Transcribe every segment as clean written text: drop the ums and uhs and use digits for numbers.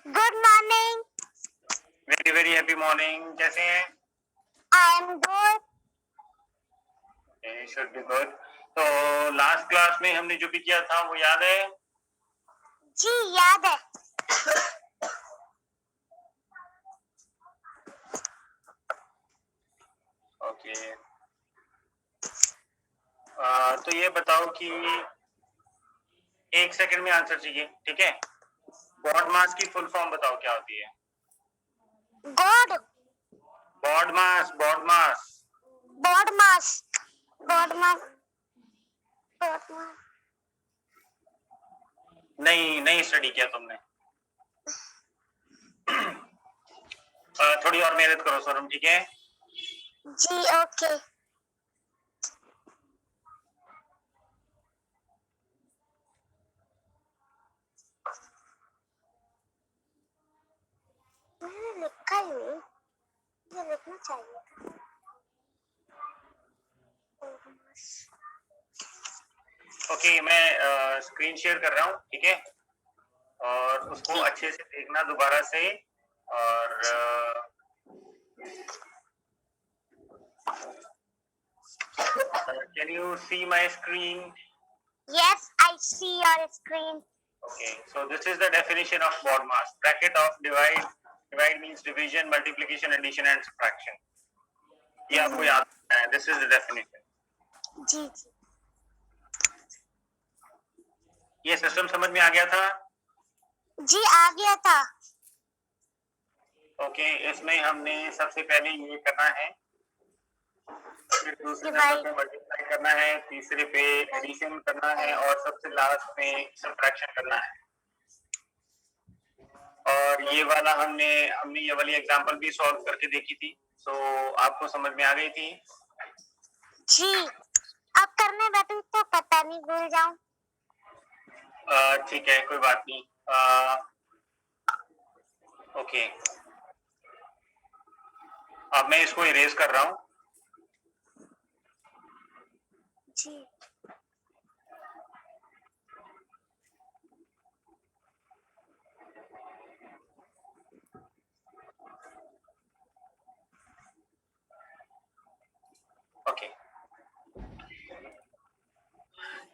Good morning. Very very happy morning. कैसे हैं? I am good. Should be good. तो last class में हमने जो भी किया था वो याद है? जी याद है। ओके। तो ये बताओ कि एक सेकंड में आंसर चाहिए, ठीक है? बॉड मास की फुल फॉर्म बताओ क्या होती है? गॉड। बॉड मास, बॉड मास। बॉड मास। बॉड मास। बॉड मास। नहीं स्टडी किया तुमने। थोड़ी और मेहनत करो सोनम, ठीक है? जी ओके। मैंने लिखा ही नहीं, ये लिखना चाहिए था। ओके, मैं स्क्रीन शेयर कर रहा हूँ, ठीक है? और उसको ठीक। अच्छे से देखना दोबारा से। और can you see my screen? Yes, I see your screen. Okay, so this is the definition of bond mass. Bracket of divide. Divide means division, multiplication, addition and subtraction. ये आपको याद है. This is the definition. जी जी। ये system समझ में आ गया था? जी आ गया था। ओके, इसमें हमने सबसे पहले ये करना है, फिर दूसरे नंबर पे मल्टीप्लाई करना है, तीसरे पे एडिशन करना है और सबसे लास्ट में सब्ट्रैक्शन करना है। और ये वाला हमने ये वाली एग्जांपल भी सॉल्व करके देखी थी, तो आपको समझ में आ गई थी? जी, अब करने बैठूं तो पता नहीं भूल जाऊं। ठीक है, कोई बात नहीं। ओके, अब मैं इसको इरेज कर रहा हूँ। जी ओके,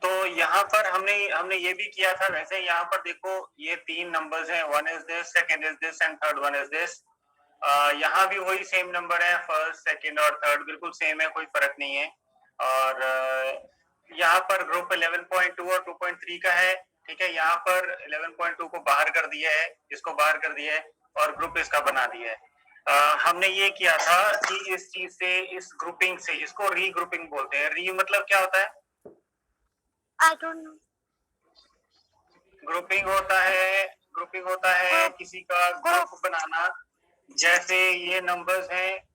तो यहाँ पर हमने ये भी किया था। वैसे यहाँ पर देखो, ये तीन नंबर्स हैं, one is this, second is this and third one is this. यहाँ भी वही सेम नंबर है, फर्स्ट सेकंड और थर्ड बिल्कुल सेम है, कोई फर्क नहीं है। और यहाँ पर ग्रुप 11.2 और 2.3 का है, ठीक है? यहाँ पर 11.2 को बाहर कर दिया है, इसको बाहर कर दिया है और ग्रुप इसका बना दिया है। हमने ये किया था कि इस चीज से, इस ग्रुपिंग से, इसको रीग्रुपिंग बोलते हैं। री मतलब क्या होता है? I don't know. ग्रुपिंग होता है किसी का ग्रुप बनाना। जैसे ये नंबर्स हैं,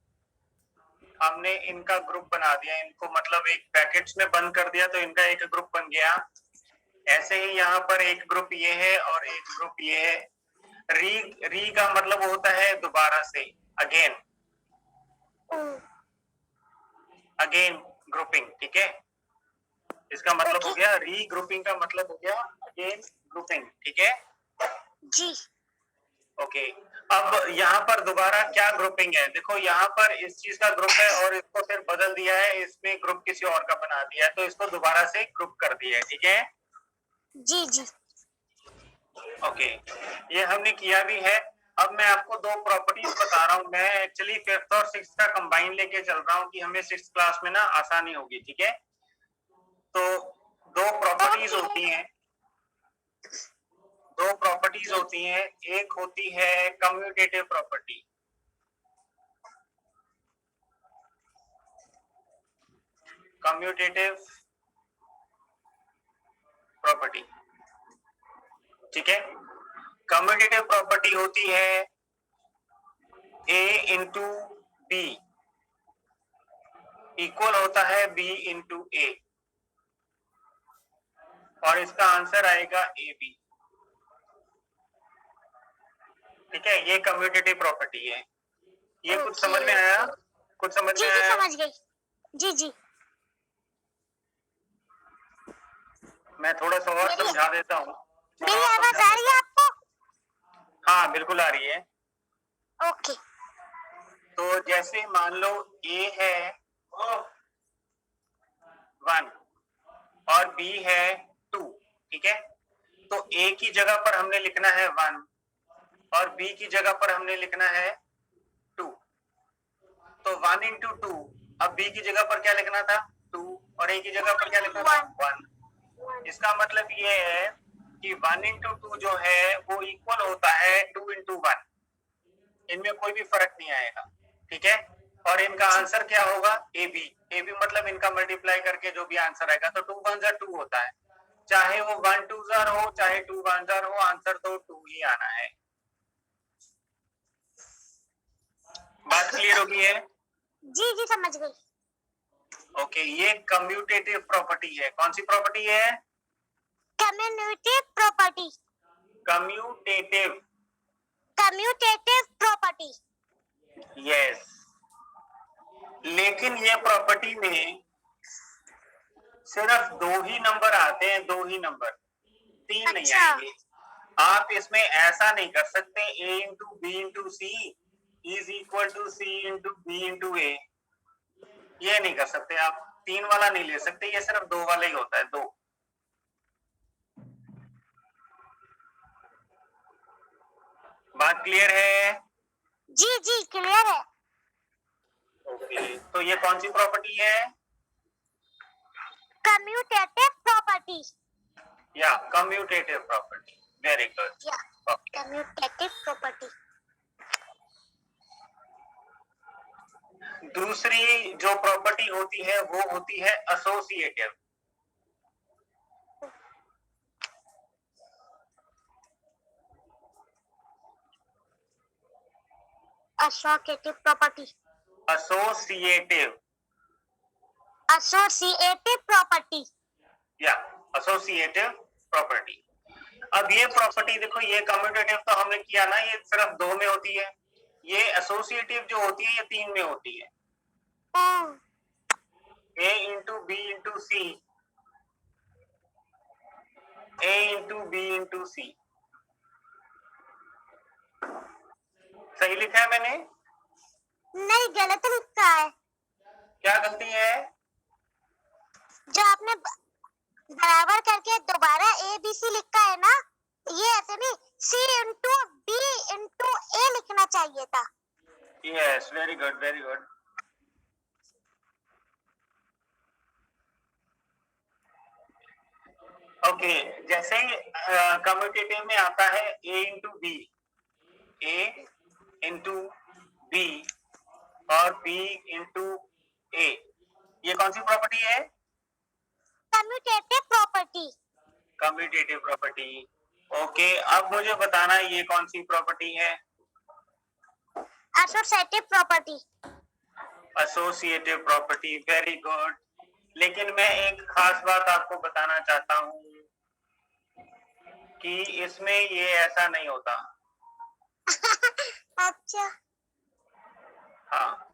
हमने इनका ग्रुप बना दिया, इनको मतलब एक ब्रैकेट्स में बंद कर दिया, तो इनका एक ग्रुप बन गया। ऐसे ही यहाँ पर एक ग्रुप ये है और एक ग्रुप ये है। री का मतलब होता है दोबारा से, अगेन ग्रुपिंग, ठीक है? इसका मतलब हो गया री ग्रुपिंग, का मतलब हो गया अगेन ग्रुपिंग, ठीक है? जी ओके, अब यहाँ पर दोबारा क्या ग्रुपिंग है? देखो, यहाँ पर इस चीज का ग्रुप है और इसको फिर बदल दिया है, इसमें ग्रुप किसी और का बना दिया है, तो इसको दोबारा से ग्रुप कर दिया है, ठीक है? जी जी। ओके, ये हमने किया भी है। अब मैं आपको दो प्रॉपर्टीज बता रहा हूँ। मैं एक्चुअली 5th और 6th का कंबाइन लेके चल रहा हूँ कि हमें 6th क्लास में ना आसानी होगी, ठीक है? तो दो प्रॉपर्टीज होती हैं। एक होती है कम्यूटेटिव प्रॉपर्टी, ठीक है? कम्यूटेटिव प्रॉपर्टी होती है A इंटू बी इक्वल होता है B इंटू ए, और इसका आंसर आएगा ए बी, ठीक है? ये कम्यूटेटिव प्रॉपर्टी है। ये कुछ समझ में आया? कुछ समझ में आया? समझ गई। जी जी। मैं थोड़ा सा और समझा देता हूँ। मेरी आवाज आ रही है आपको? हाँ, हाँ बिल्कुल आ रही है। ओके तो जैसे मान लो ए है 1 और बी है 2, ठीक है। तो ए की जगह पर हमने लिखना है 1 और बी की जगह पर हमने लिखना है 2। तो 1 इंटू 2, अब बी की जगह पर क्या लिखना था 2 और ए की जगह पर क्या लिखना था 1। इसका मतलब ये है कि 1 इंटू 2 जो है वो इक्वल होता है 2 इंटू 1। इनमें कोई भी फर्क नहीं आएगा, ठीक है। और इनका आंसर क्या होगा ए बी मतलब इनका मल्टीप्लाई करके जो भी आंसर आएगा, तो 2 1 2 होता है। चाहे वो 1 2 हो चाहे 2 1 हो, आंसर तो 2 ही आना है। बात क्लियर हो गई है? जी जी समझ गई। ओके, ये कम्यूटेटिव प्रॉपर्टी है। कौन सी प्रॉपर्टी है? Commutative property. Commutative commutative property. Yes. लेकिन ये प्रॉपर्टी में सिर्फ 2 ही नंबर आते हैं, 2 ही नंबर, 3 नहीं अच्छा। आएंगे। आप इसमें ऐसा नहीं कर सकते a into B into C is equal to C into B into A. ये नहीं कर सकते आप, 3 वाला नहीं ले सकते, ये सिर्फ 2 वाला ही होता है, 2। बात क्लियर है? जी जी क्लियर है। ओके, तो ये कौन सी प्रॉपर्टी है? Commutative property. या कम्यूटेटिव प्रॉपर्टी। Very good. या ओके, कम्यूटेटिव प्रॉपर्टी। दूसरी जो प्रॉपर्टी होती है वो होती है associative. Associative property. Associative associative property. या एसोसिएटिव प्रॉपर्टी। अब ये प्रॉपर्टी देखो, ये कम्यूटेटिव तो हमने किया ना, ये सिर्फ 2 में होती है। ये एसोसिएटिव जो होती है ये 3 में होती है। ए इंटू बी इंटू सी, ए इंटू बी इंटू सी। सही लिखा है मैंने? नहीं गलत लिखा है। क्या गलती है? जो आपने बराबर करके दोबारा ए बी सी लिखा है ना, ये ऐसे नहीं, सी इंटू बी इंटू ए लिखना चाहिए था। Yes, very good very good. Okay, जैसे कम्यूटेटिव में आता है ए इंटू बी, ए इंटू बी और बी इंटू ए, ये कौन सी प्रॉपर्टी है? Commutative property. Commutative property. Okay, अब मुझे बताना ये कौन सी प्रॉपर्टी है? Associative property. Associative property, very good. लेकिन मैं एक खास बात आपको बताना चाहता हूँ कि इसमें ये ऐसा नहीं होता। अच्छा। हाँ,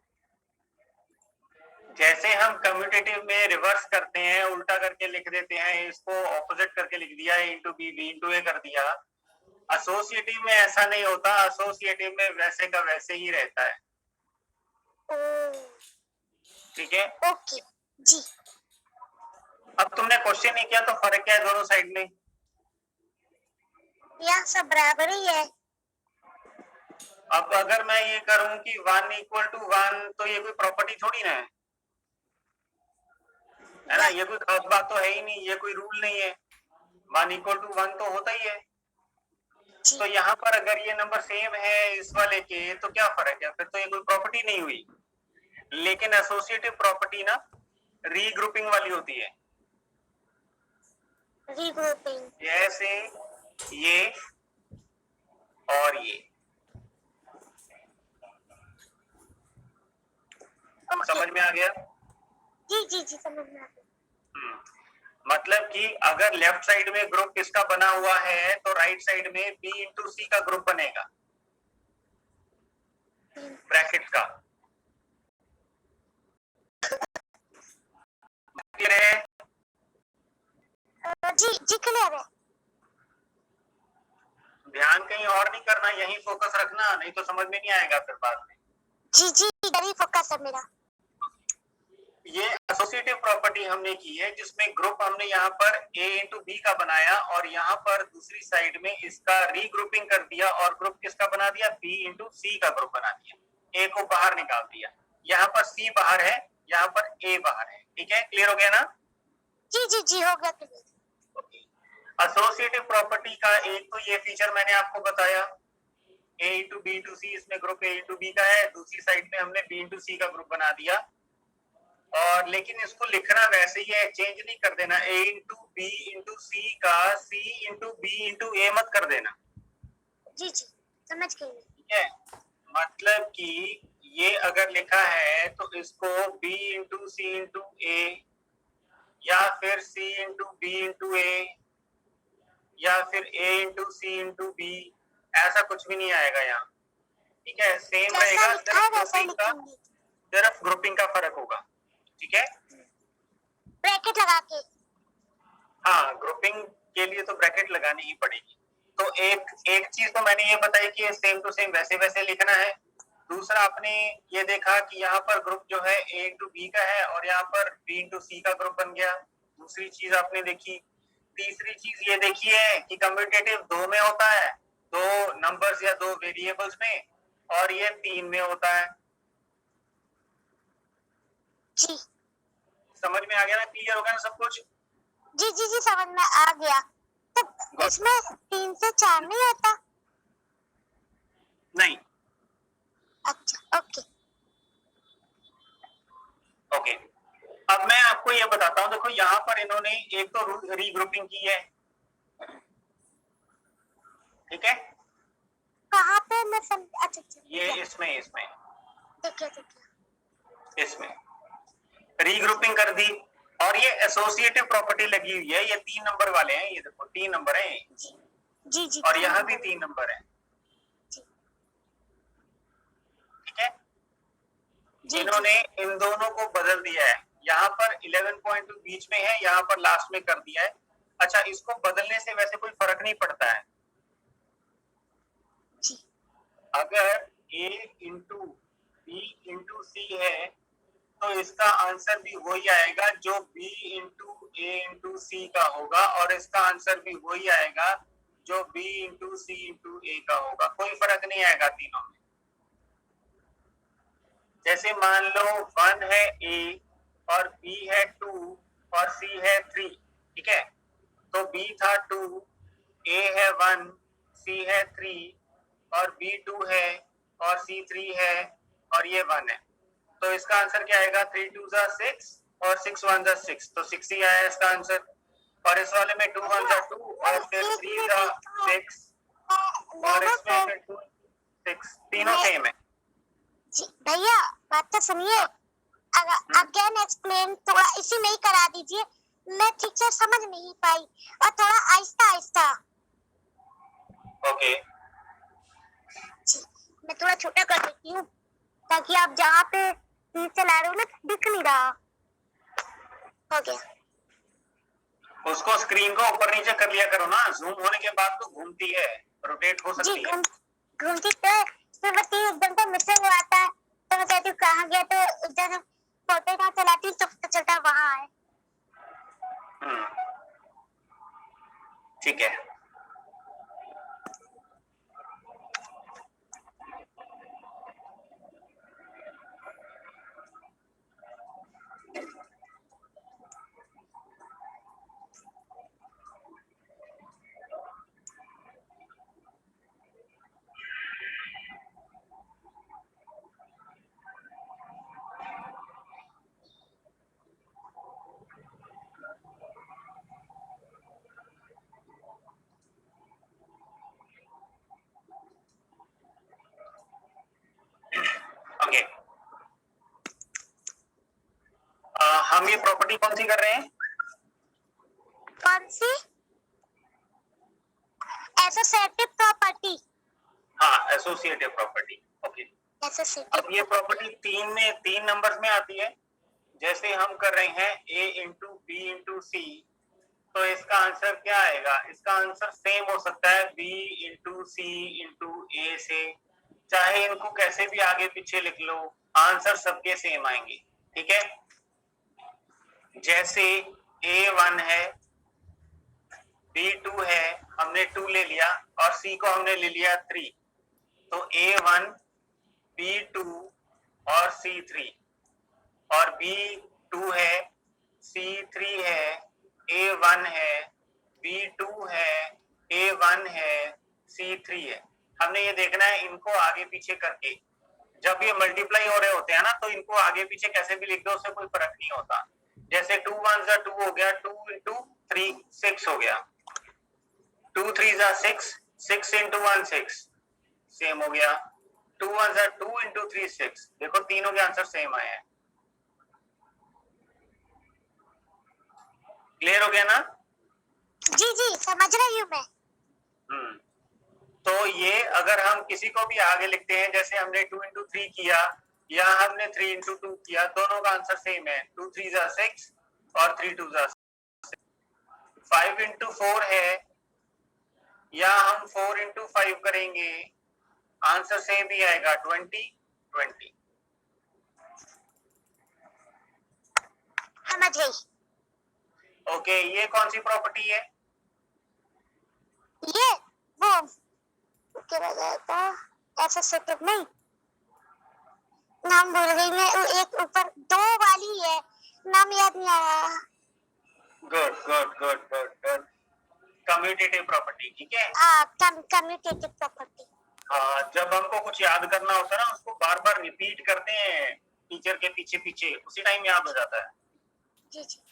जैसे हम कम्यूटेटिव में रिवर्स करते हैं, उल्टा करके लिख देते हैं, इसको ऑपोजिट करके लिख दिया, ए इंटू बी इंटू ए कर दिया। एसोसिएटिव में ऐसा नहीं होता, एसोसिएटिव में वैसे का वैसे ही रहता है, ठीक है। ओके जी। अब तुमने क्वेश्चन नहीं किया तो फर्क क्या है दोनों साइड में? यह सब बराबर ही है। अब अगर मैं ये करूं कि 1 इक्वल टू 1, तो ये कोई प्रॉपर्टी थोड़ी ना है ना, ये कोई खास बात तो है ही नहीं, ये कोई रूल नहीं है। 1 इक्वल टू 1 तो होता ही है। तो यहाँ पर अगर ये नंबर सेम है इस वाले के, तो क्या फर्क है? फिर तो ये कोई प्रॉपर्टी नहीं हुई। लेकिन एसोसिएटिव प्रॉपर्टी ना रीग्रुपिंग वाली होती है। रीग्रुपिंग। जैसे ये और ये, समझ में आ गया? जी जी जी समझ में आ गया। मतलब कि अगर लेफ्ट साइड में ग्रुप किसका बना हुआ है, तो राइट साइड में बी इंटू सी का ग्रुप बनेगा, ब्रैकेट का। क्लियर है? जी जी क्लियर है। ध्यान कहीं और नहीं करना, यही फोकस रखना, नहीं तो समझ में नहीं आएगा फिर बाद में। जी जी, इधर ही फोकस है मेरा। ये एसोसिएटिव प्रॉपर्टी हमने की है, जिसमें ग्रुप हमने यहाँ पर A इंटू बी का बनाया और यहाँ पर दूसरी साइड में इसका रीग्रुपिंग कर दिया और ग्रुप किसका बना दिया, B इंटू सी का ग्रुप बना दिया। A को बाहर निकाल दिया, यहाँ पर C बाहर है, यहाँ पर A बाहर है। ठीक है, क्लियर हो गया ना? जी जी जी, हो गया क्लियर। एसोसिएटिव प्रॉपर्टी का एक तो ये फीचर मैंने आपको बताया, A इंटू बी इंटू सी, इसमें ग्रुप A इंटू बी का है, दूसरी साइड में हमने B इंटू सी का ग्रुप बना दिया। और लेकिन इसको लिखना वैसे ही है, चेंज नहीं कर देना। A इंटू बी इंटू सी का C इंटू बी इंटू ए मत कर देना। जी जी, समझ गई। ठीक है, मतलब कि ये अगर लिखा है तो इसको B into C into A या फिर C into B into A या फिर A into C into B, ऐसा कुछ भी नहीं आएगा यहाँ। ठीक है, सेम रहेगा, सिर्फ ग्रुपिंग का फर्क होगा। ठीक है, ब्रैकेट लगा के। हाँ, ग्रुपिंग के लिए तो ब्रैकेट लगानी ही पड़ेगी। तो एक चीज तो मैंने ये बताई कि सेम टू सेम वैसे वैसे लिखना है। दूसरा आपने ये देखा कि यहाँ पर ग्रुप जो है A इंटू बी का है और यहाँ पर B इंटू सी का ग्रुप बन गया। दूसरी चीज आपने देखी। तीसरी चीज ये देखी है कि कम्यूटेटिव 2 में होता है, 2 नंबर्स या 2 वेरिएबल्स में, और ये 3 में होता है। जी, समझ में आ गया ना? क्लियर हो गया ना सब कुछ? जी जी जी, समझ में आ गया। तो इसमें 3 से 4 नहीं होता? नहीं। अच्छा, ओके ओके, अब मैं आपको ये बताता हूँ। देखो यहाँ पर इन्होंने एक तो रीग्रुपिंग की है। ठीक है, कहाँ पे? मैं अच्छा ये इसमें देखिए इसमें रीग्रुपिंग कर दी और ये एसोसिएटिव प्रॉपर्टी लगी हुई है। ये 3 नंबर वाले हैं, ये देखो 3 नंबर हैं। जी जी, और यहाँ भी 3 नंबर है। ठीक है, इन्होंने इन दोनों को बदल दिया है। यहाँ पर 11.2 बीच में है, यहाँ पर लास्ट में कर दिया है। अच्छा, इसको बदलने से वैसे कोई फर्क नहीं पड़ता है। अगर A इंटू बी इंटू सी है तो इसका आंसर भी वही आएगा जो B इंटू ए इंटू सी का होगा, और इसका आंसर भी वही आएगा जो B इंटू सी इंटू ए का होगा। कोई फर्क नहीं आएगा तीनों में। जैसे मान लो 1 है A और B है 2 और C है 3। ठीक है, तो B था 2, A है 1, C है 3 और B 2 है और C 3 है और ये 1 है। तो इसका आंसर क्या आएगा? 3 2 6 और 6 1 6, तो 6 ही आया इसका आंसर। और इस वाले में 2 1 2 और फिर 3 6 और इसमें फिर 2 6, तीनों सेम है। भैया बात तो सुनिए, अगर अगेन एक्सप्लेन थोड़ा इसी में ही करा दीजिए, मैं ठीक से समझ नहीं पाई, और थोड़ा आहिस्ता आहिस्ता। ओके, मैं थोड़ा छोटा कर देती हूँ ताकि आप जहाँ पे तीर चला रहे हो ना दिख नहीं रहा। हो गया। उसको स्क्रीन को ऊपर नीचे कर लिया करो ना, जूम होने के बाद तो घूमती है, रोटेट हो सकती है। घूमती तो फिर बस एकदम से मिसिंग हो आता है, तो मैं कहती हूँ कहाँ गया, तो इधर फोटो ना चलाती तो पता चलता वहाँ है। ठीक है, ओके। हम ये प्रॉपर्टी कौन सी कर रहे हैं? कौन सी? Associative property. हाँ, एसोसिएटिव प्रॉपर्टी। ओके, अब ये प्रॉपर्टी 3 नंबर्स में आती है। जैसे हम कर रहे हैं A इंटू बी इंटू सी, तो इसका आंसर क्या आएगा? इसका आंसर सेम हो सकता है B इंटू सी इंटू ए से, चाहे इनको कैसे भी आगे पीछे लिख लो, आंसर सबके सेम आएंगे। ठीक है, जैसे A1 है, B2 है, हमने 2 ले लिया और C को हमने ले लिया 3, तो A1 B2 और C3, और B2 है, C3 है, A1 है, B2 है, A1 है, C3 है। हमने ये देखना है इनको आगे पीछे करके, जब ये मल्टीप्लाई हो रहे होते हैं ना, तो इनको आगे पीछे कैसे भी लिख दो, उससे कोई फर्क नहीं होता। जैसे 2 1 2 हो गया, 2 इंटू 3 6 हो गया, 2 3 6, 6 इंटू 1 6, सेम हो गया। 2 1 2 इंटू 3 6, देखो तीनों के आंसर सेम आए हैं। क्लियर हो गया ना? जी जी समझ रही हूँ मैं। तो ये अगर हम किसी को भी आगे लिखते हैं, जैसे हमने 2 इंटू 3 किया या हमने 3 इंटू 2 किया, दोनों का आंसर सेम है। 2 3 6 और 3 2 6। 5 इंटू 4 है या हम 4 इंटू 5 करेंगे, आंसर सेम ही आएगा, 20 20। समझ गई। ओके, ये कौन सी प्रॉपर्टी है? ये वो क्या जाता एसोसिएटिव नहीं, नाम भूल गई मैं, एक ऊपर 2 वाली है, नाम याद नहीं आ रहा। Good good good good good, commutative property. ठीक है, कम्यूटेटिव प्रॉपर्टी। हाँ, जब हमको कुछ याद करना होता है ना, उसको बार बार रिपीट करते हैं टीचर के पीछे पीछे, उसी टाइम याद हो जाता है। जी जी।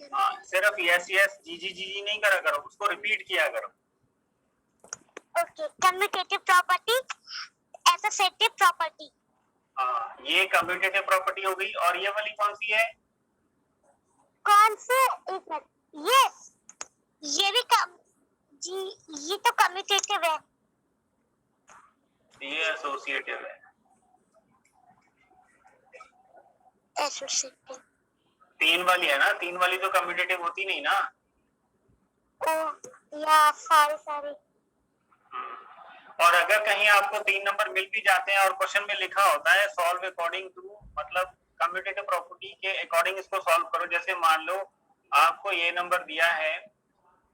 हाँ, सिर्फ यस यस जी जी जी जी नहीं करा करो, उसको रिपीट किया करो। Okay, commutative property, associative property. हाँ, ये कम्यूटेटिव प्रॉपर्टी हो गई। और ये वाली कौन सी है? कौन से? एक मिनट, ये भी जी, ये तो कम्यूटेटिव है। ये एसोसिएटिव है। एसोसिएटिव 3 वाली है ना, 3 वाली तो कम्यूटेटिव होती नहीं ना। ओ या सारे और अगर कहीं आपको 3 नंबर मिल भी जाते हैं और क्वेश्चन में लिखा होता है सॉल्व अकॉर्डिंग टू, मतलब कम्यूटेटिव प्रॉपर्टी के अकॉर्डिंग इसको सॉल्व करो। जैसे मान लो आपको ये नंबर दिया है,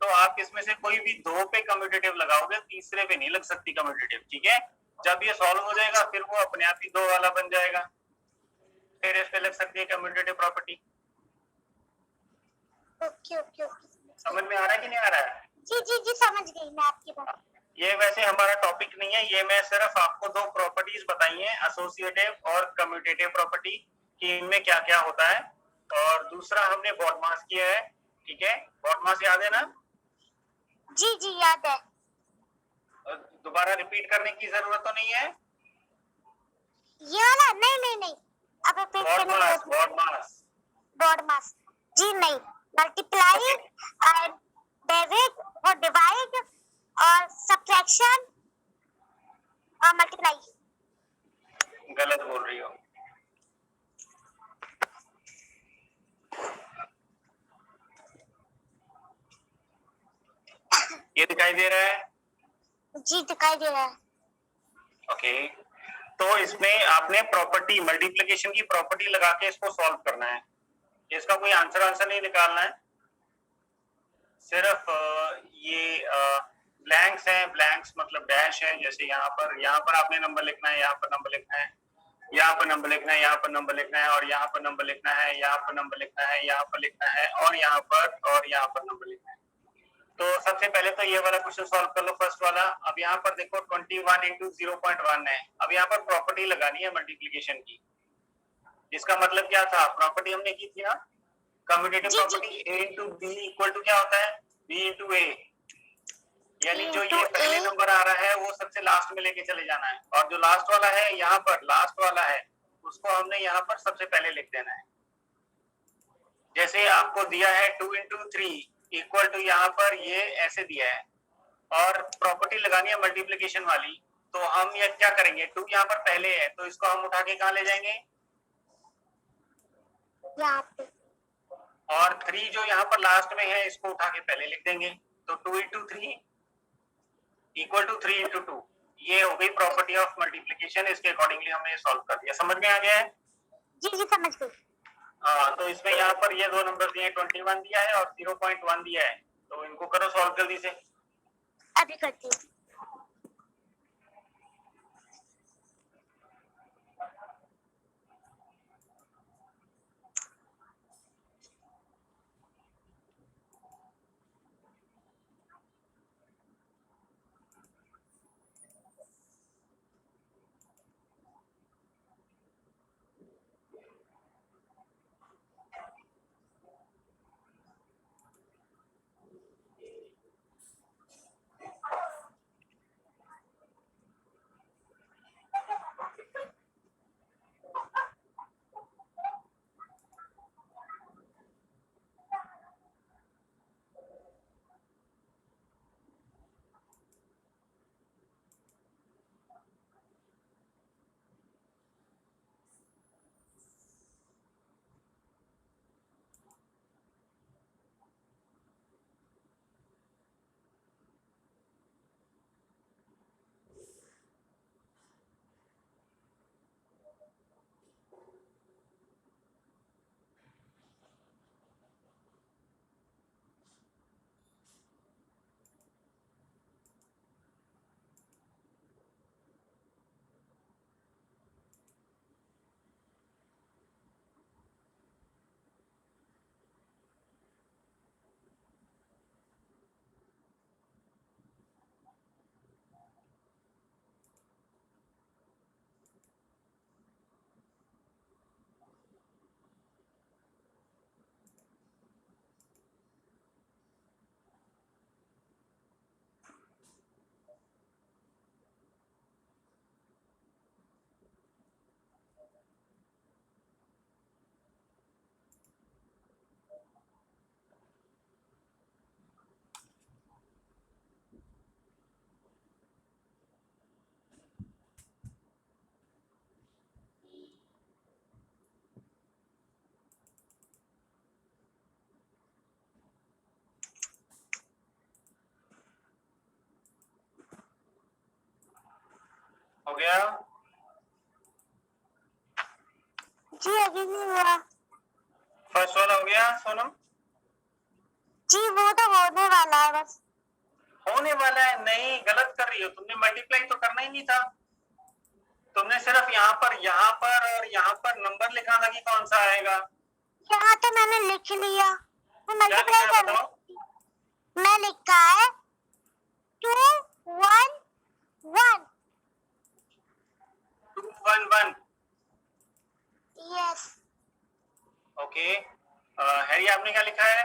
तो आप इसमें से कोई भी 2 पे कम्यूटेटिव लगाओगे, तीसरे पे नहीं लग सकती कम्यूटेटिव। ठीक है, जब ये सॉल्व हो जाएगा फिर वो अपने आप ही 2 वाला बन जाएगा, फिर इस पे लग सकती है commutative property. Okay okay okay, समझ में आ रहा है कि नहीं आ रहा है? जी जी जी समझ गई मैं आपकी बात। ये वैसे हमारा टॉपिक नहीं है, ये मैं सिर्फ आपको 2 प्रॉपर्टीज बताई हैं, एसोसिएटिव और कम्यूटेटिव प्रॉपर्टी, कि इनमें क्या क्या होता है। और दूसरा हमने बॉडमास किया है। ठीक है, बॉडमास याद है ना? जी जी याद है। दोबारा रिपीट करने की जरूरत तो नहीं है। ये वाला नहीं नहीं नहीं, अब रिपीट करने बॉडमास बॉडमास बॉडमास जी नहीं, मल्टीप्लाई एंड डिविड और डिवाइड और सब्ट्रैक्शन और मल्टीप्लाई। गलत बोल रही हो। ये दिखाई दे रहा है? जी दिखाई दे रहा है। ओके, तो इसमें आपने प्रॉपर्टी, मल्टीप्लिकेशन की प्रॉपर्टी लगा के इसको सॉल्व करना है। इसका कोई आंसर नहीं निकालना है, सिर्फ ये ब्लैंक्स हैं। ब्लैंक्स मतलब डैश है। जैसे यहाँ पर आपने नंबर लिखना है, यहाँ पर नंबर लिखना है, यहाँ पर नंबर लिखना है, यहाँ पर नंबर लिखना है, और यहाँ पर नंबर लिखना है, यहाँ पर नंबर लिखना है, यहाँ पर लिखना है, और यहाँ पर नंबर लिखना है। तो सबसे पहले तो ये वाला क्वेश्चन सॉल्व कर लो, फर्स्ट वाला। अब यहाँ पर देखो 21 इंटू 0.1 है। अब यहाँ पर प्रॉपर्टी लगानी है मल्टीप्लिकेशन की। इसका मतलब क्या था? प्रॉपर्टी हमने की थी ना, commutative property, a into b equal to क्या होता है? b into a. यानी जो ये पहले नंबर आ रहा है वो सबसे लास्ट में लेके चले जाना है, और जो लास्ट वाला है यहाँ पर, लास्ट वाला है, उसको हमने यहाँ पर सबसे पहले लिख देना है। जैसे आपको दिया है 2 इंटू 3 इक्वल टू, यहाँ पर ये ऐसे दिया है, और प्रॉपर्टी लगानी है मल्टीप्लिकेशन वाली। तो हम ये क्या करेंगे, 2 यहाँ पर पहले है, तो इसको हम उठा के कहाँ ले जाएंगे? यहाँ पे। और 3 जो यहाँ पर लास्ट में है इसको उठा के पहले लिख देंगे। तो 2 into 3 इक्वल टू 3 into 2, ये हो गई प्रॉपर्टी ऑफ मल्टीप्लीकेशन। इसके अकॉर्डिंगली हमने सॉल्व कर दिया। समझ में आ गया है? जी जी समझ गई। हाँ, तो इसमें यहाँ पर ये दो नंबर दिए, 21 दिया है और 0.1 दिया है। तो इनको करो सॉल्व जल्दी से। अभी करती हूँ। हो गया? जी अभी नहीं हुआ। फर्स्ट वाला हो गया सोनम? जी वो तो होने वाला है बस। होने वाला है? नहीं, गलत कर रही हो। तुमने मल्टीप्लाई तो करना ही नहीं था। तुमने सिर्फ यहाँ पर और यहाँ पर नंबर लिखा था कि कौन सा आएगा। यहाँ तो मैंने लिख लिया। मैं क्या लिखा मल्टीप्लाई है कर बताओ? मैं लिखा है 2 1 1। 2 1 1। यस। ओके, हैरी आपने क्या लिखा है?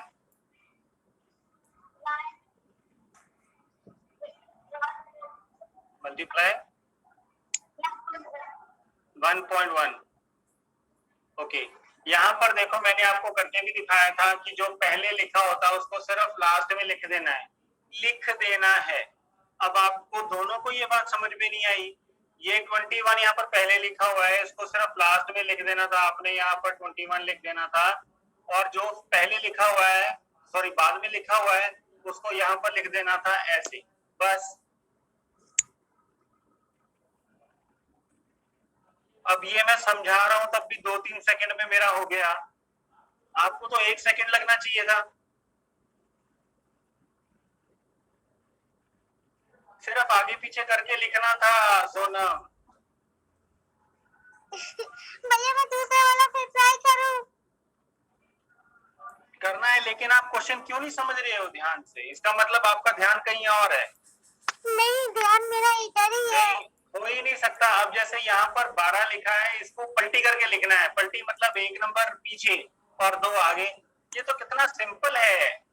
मल्टीप्लाई 1.1। ओके, यहाँ पर देखो मैंने आपको करके भी दिखाया था कि जो पहले लिखा होता है उसको सिर्फ लास्ट में लिख देना है। अब आपको दोनों को ये बात समझ में नहीं आई। ये 21 यहाँ पर पहले लिखा हुआ है, इसको सिर्फ लास्ट में लिख देना था आपने, यहाँ पर 21 लिख देना था। और जो पहले लिखा हुआ है, सॉरी बाद में लिखा हुआ है, उसको यहाँ पर लिख देना था ऐसे, बस। अब ये मैं समझा रहा हूं तब भी 2-3 सेकंड में मेरा हो गया। आपको तो 1 सेकंड लगना चाहिए था। सिर्फ आगे पीछे करके लिखना था सोनम। भैया मैं दूसरा वाला फिर ट्राई करूं? करना है, लेकिन आप क्वेश्चन क्यों नहीं समझ रहे हो ध्यान से? इसका मतलब आपका ध्यान कहीं और है। नहीं, ध्यान मेरा इधर ही है। हो ही नहीं सकता। अब जैसे यहाँ पर 12 लिखा है, इसको पलटी करके लिखना है। पलटी मतलब 1 नंबर पीछे और 2 आगे। ये तो कितना सिंपल है।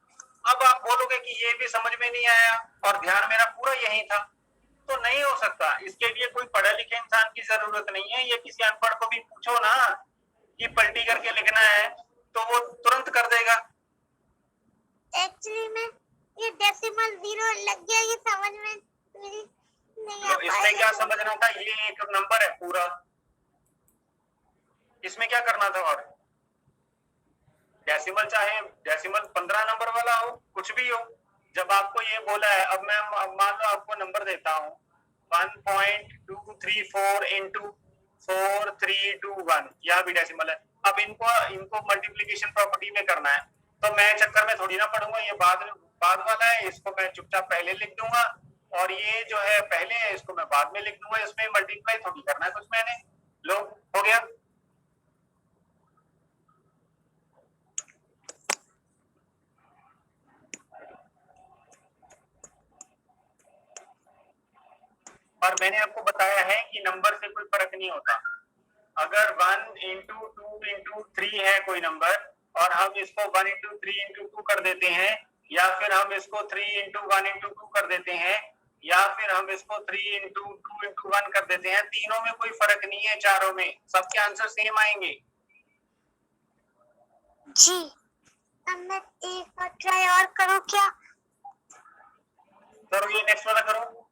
अब आप बोलोगे कि ये भी समझ में नहीं आया और ध्यान मेरा पूरा यही था, तो नहीं हो सकता। इसके लिए कोई पढ़े लिखे इंसान की जरूरत नहीं है। ये किसी अनपढ़ को भी पूछो ना कि पलटी करके लिखना है तो वो तुरंत कर देगा। एक्चुअली में ये डेसिमल 0 लग गया, ये समझ में नहीं आ तो इसमें क्या समझना था? ये एक नंबर है पूरा, इसमें क्या करना था? और डेसिमल चाहे डेसिमल 15 नंबर वाला हो, कुछ भी हो, जब आपको ये बोला है, अब मैं मान लो आपको नंबर देता हूँ 1.234 into 4321, यह भी डेसिमल है। अब इनको मल्टीप्लिकेशन प्रॉपर्टी में करना है, तो मैं चक्कर में थोड़ी ना पढ़ूंगा, ये बाद वाला है, इसको मैं चुपचाप पहले लिख दूंगा, और ये जो है पहले है, इसको मैं बाद में लिख दूंगा, इसमें मल्टीप्लाई थोड़ी करना है कुछ मैंने। लो, हो गया। और मैंने आपको बताया है कि नंबर से कोई फर्क नहीं होता। अगर 1 into 2 into 3 है कोई नंबर, और हम इसको 1 into 3 into 2 कर देते हैं, या फिर हम इसको 3 into 1 into 2 कर देते हैं, या फिर हम इसको 3 into 2 into 1 कर देते हैं, तीनों में कोई फर्क नहीं है, चारों में सबके आंसर सेम आएंगे। जी, अब मैं एक बार ट्राई और करूं क्या? करो, ये नेक्स्ट वाला करो।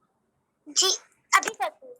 जी, अभी करती हूँ।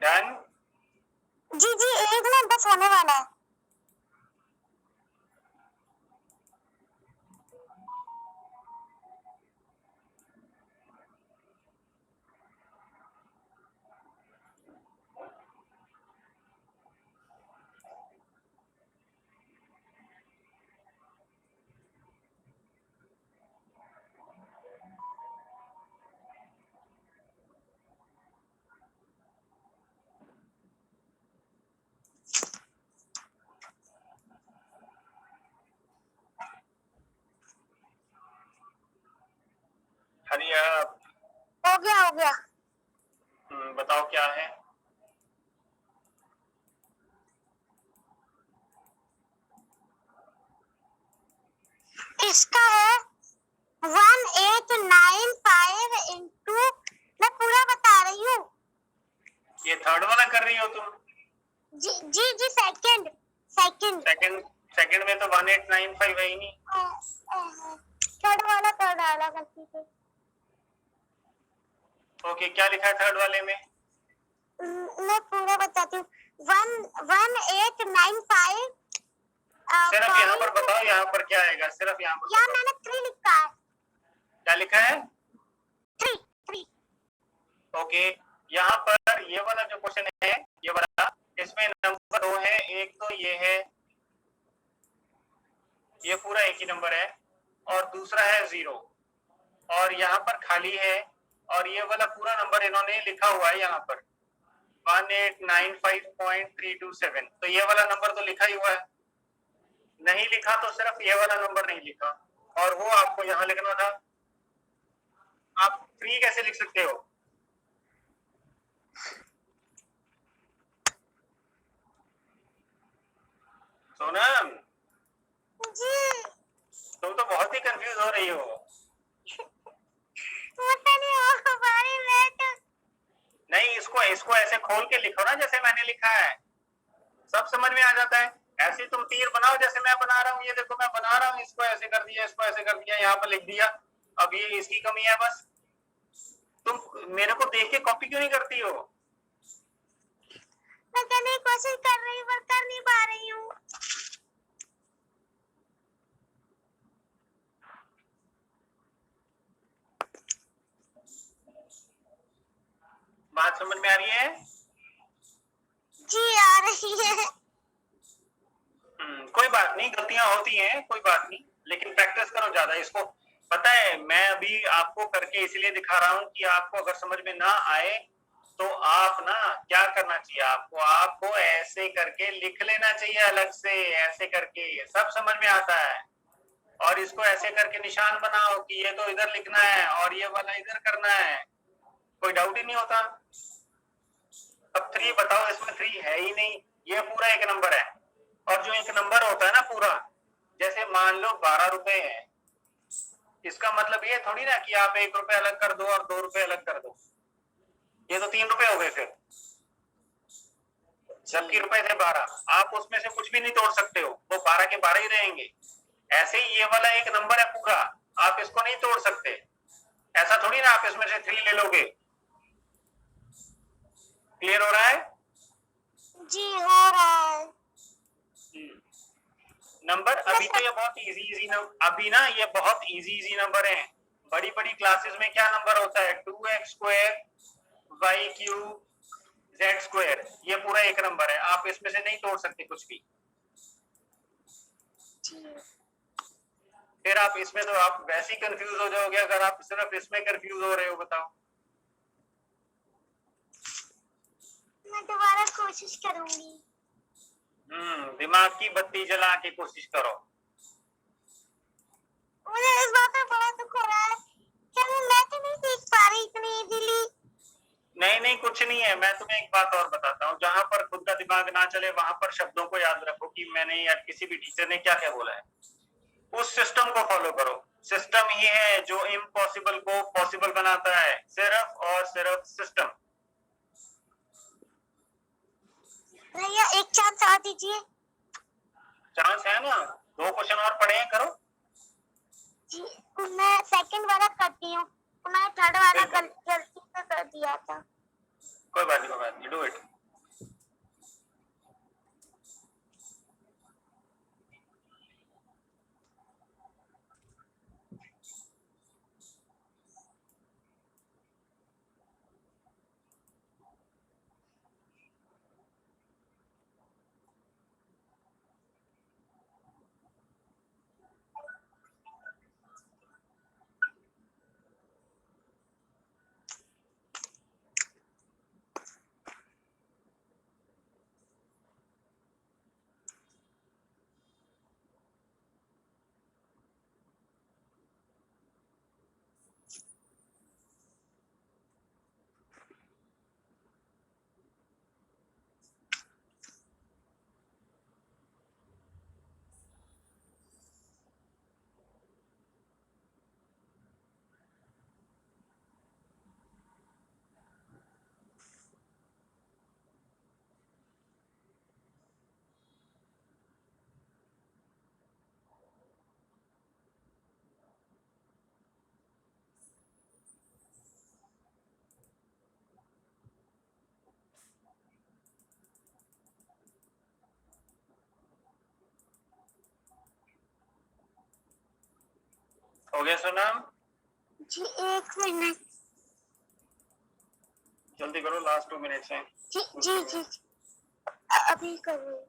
डन। जी जी, एक मिनट बस होने वाला है। हरी आप। हो गया हो गया। बताओ क्या है। इसका है 1895 इंटू, मैं पूरा बता रही हूँ। ये थर्ड वाला कर रही हो तुम? जी जी जी, सेकंड सेकंड सेकंड में तो 1895 है ही नहीं। थर्ड वाला गलती से। ओके, क्या लिखा है थर्ड वाले में? मैं पूरा बताती हूँ। 1895। सिर्फ यहाँ पर बताओ, यहाँ पर क्या आएगा, सिर्फ यहाँ पर। यहाँ मैंने 3 लिखा है। क्या लिखा है? 3। ओके, यहाँ पर ये वाला जो क्वेश्चन है, ये वाला, इसमें नंबर 2 है, एक तो ये है, ये पूरा एक ही नंबर है, और दूसरा है 0, और यहाँ पर खाली है, और ये वाला पूरा नंबर इन्होंने लिखा हुआ है यहाँ पर 1895.327, तो ये वाला नंबर तो लिखा ही हुआ है। नहीं लिखा तो सिर्फ ये वाला नंबर नहीं लिखा, और वो आपको यहाँ लिखना था। आप 3 कैसे लिख सकते हो? सोनम जी, तुम तो बहुत ही कंफ्यूज हो रही हो। मुझसे नहीं हो पा रही मैं तो। नहीं, इसको ऐसे खोल के लिखो ना, जैसे मैंने लिखा है, सब समझ में आ जाता है। ऐसे तुम तीर बनाओ जैसे मैं बना रहा हूँ, ये देखो मैं बना रहा हूँ, इसको ऐसे कर दिया, इसको ऐसे कर दिया, यहाँ पर लिख दिया। अब ये इसकी कमी है बस। तुम मेरे को देख के कॉपी क्यों नहीं करती हो? मैं करने की कोशिश कर रही हूँ पर कर नहीं पा रही हूँ। बात समझ में आ रही है? जी आ रही है। कोई बात नहीं, गलतियां होती हैं, कोई बात नहीं, लेकिन प्रैक्टिस करो ज्यादा इसको। पता है, मैं अभी आपको करके इसलिए दिखा रहा हूँ कि आपको अगर समझ में ना आए तो आप ना क्या करना चाहिए आपको, आपको ऐसे करके लिख लेना चाहिए अलग से, ऐसे करके सब समझ में आता है। और इसको ऐसे करके निशान बनाओ कि ये तो इधर लिखना है और ये वाला इधर करना है, कोई डाउट ही नहीं होता। अब 3 बताओ, इसमें 3 है ही नहीं, ये पूरा एक नंबर है। और जो एक नंबर होता है ना पूरा, जैसे मान लो 12 रुपए है, इसका मतलब ये थोड़ी ना कि आप 1 रुपए अलग कर दो और 2 रुपए अलग कर दो, ये तो 3 रुपए हो गए फिर, जबकि रुपए थे 12। आप उसमें से कुछ भी नहीं तोड़ सकते हो, वो 12 के 12 ही रहेंगे। ऐसे ही ये वाला एक नंबर है पूरा, आप इसको नहीं तोड़ सकते। ऐसा थोड़ी ना आप इसमें से 3 ले लोगे। क्लियर हो रहा है? जी हो रहा है। नंबर अभी तो ये बहुत इजी अभी ना ये बहुत इजी नंबर हैं। बड़ी बड़ी क्लासेस में क्या नंबर होता है, 2x square y cube z square, ये पूरा एक नंबर है, आप इसमें से नहीं तोड़ सकते कुछ भी। फिर आप इसमें तो आप वैसे ही कंफ्यूज हो जाओगे अगर आप सिर्फ इसमें कंफ्यूज हो रहे हो। बताओ। मैं दोबारा कोशिश करूंगी। दिमाग की बत्ती जला के कोशिश करो। मुझे इस बात में बड़ा दुख हो रहा है, क्या मैं तो नहीं सीख पा रही इतनी इजीली। नहीं कुछ नहीं है। मैं तुम्हें एक बात और बताता हूँ, जहां पर खुद का दिमाग ना चले वहां पर शब्दों को याद रखो कि मैंने या किसी भी टीचर ने क्या क्या बोला है, उस सिस्टम को फॉलो करो। सिस्टम ही है जो इम्पॉसिबल को पॉसिबल बनाता है, सिर्फ और सिर्फ सिस्टम। भैया एक चांस और दीजिए। चांस है ना, 2 क्वेश्चन और पढ़े हैं, करो। जी मैं सेकंड वाला करती हूँ, मैं थर्ड वाला गलती से कर दिया था। कोई बात नहीं, डू इट। हो गया सोनम? जी एक मिनट। जल्दी करो, लास्ट 2 मिनट्स हैं। जी अभी कर रही हूँ।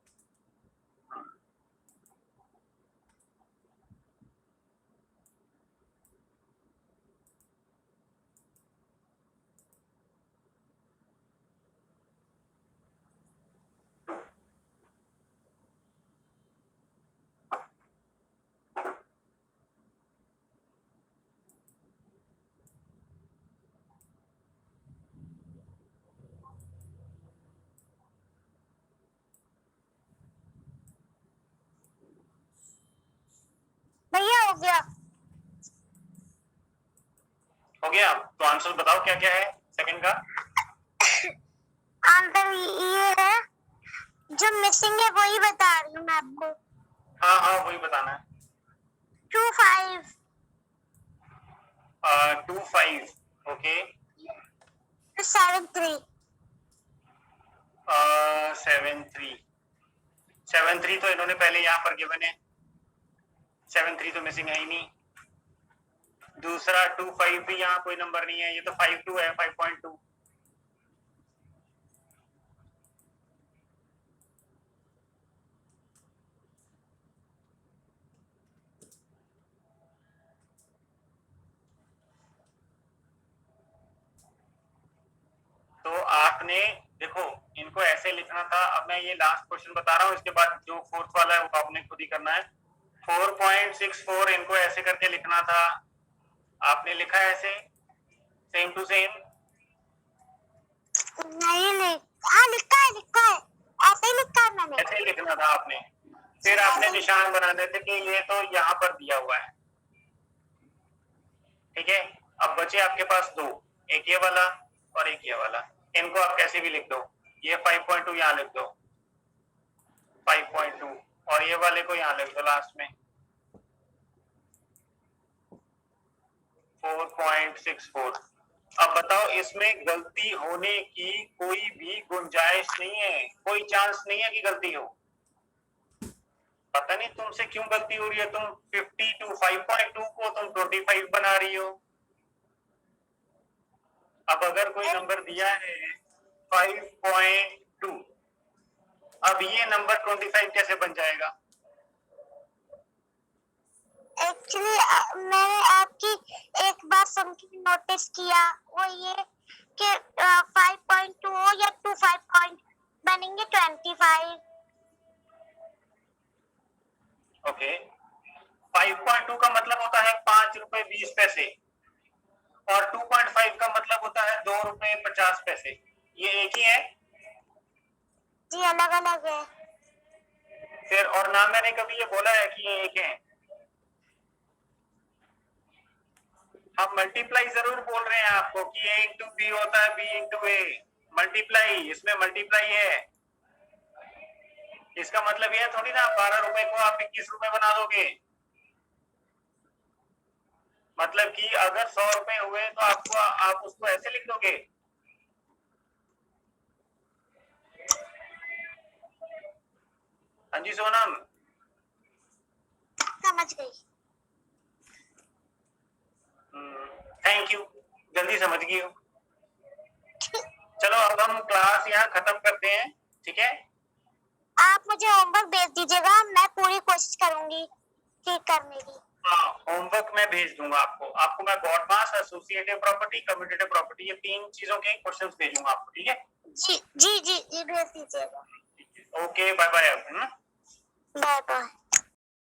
भैया हो गया। हो गया, तो आंसर बताओ क्या क्या है सेकंड का। आंसर ये है, जो मिसिंग है वही बता रही हूँ मैं आपको। हाँ वही बताना है। 25 25 ओके। 73 73 तो इन्होंने पहले यहाँ पर गिवन है, 73 तो मिसिंग है ही नहीं। दूसरा 25 भी यहाँ कोई नंबर नहीं है, ये तो 52 है, 5.2। तो आपने देखो इनको ऐसे लिखना था। अब मैं ये लास्ट क्वेश्चन बता रहा हूँ, इसके बाद जो फोर्थ वाला है वो आपने खुद ही करना है। 4.64 इनको ऐसे करके लिखना था, आपने लिखा है ऐसे सेम टू सेम? नहीं, हाँ लिखा है, ऐसे ही लिखा है मैंने। ऐसे ही लिखना था आपने। फिर आपने निशान बनाने थे कि ये तो यहाँ पर दिया हुआ है, ठीक है। अब बचे आपके पास दो, एक ये वाला और एक ये वाला। इनको आप कैसे भी लिख दो, ये 5.2 यहाँ लिख दो, 5.2, और ये वाले को यहाँ लिख दो लास्ट में 4.64। अब बताओ, इसमें गलती होने की कोई भी गुंजाइश नहीं है, कोई चांस नहीं है कि गलती हो। पता नहीं तुमसे क्यों गलती हो रही है, तुम 52 5.2 को तुम 25 बना रही हो। अब अगर कोई नंबर दिया है 5.2, अब ये नंबर 25 कैसे बन जाएगा? एक्चुअली मैंने आपकी एक बात समझी, नोटिस किया, वो ये कि 5.2 हो या 25 पॉइंट बनेंगे 25। ओके, 5.2 का मतलब होता है 5 रुपए 20 पैसे, और 2.5 का मतलब होता है 2 रुपए 50 पैसे। ये एक ही है? जी अलग अलग है। फिर और ना मैंने कभी ये बोला है कि ये एक है। हम मल्टीप्लाई जरूर बोल रहे हैं आपको कि a इंटू बी होता है b इंटू ए, मल्टीप्लाई, इसमें मल्टीप्लाई है। इसका मतलब ये थोड़ी ना 12 रुपए को आप 21 रुपए बना दोगे। मतलब कि अगर 100 रुपए हुए तो आपको आप उसको ऐसे लिख दोगे। हाँ जी सोनम, समझ गई। थैंक यू, जल्दी समझ गई हो। चलो अब हम क्लास यहाँ खत्म करते हैं, ठीक है। आप मुझे होमवर्क भेज दीजिएगा, मैं पूरी कोशिश करूंगी ठीक करने की। हाँ, होमवर्क मैं भेज दूंगा आपको मैं BODMAS, associative property, commutative property, ये 3 चीजों के क्वेश्चंस भेजूंगा आपको, ठीक है। जी भेज दीजिएगा। Okay, bye bye. Bye bye.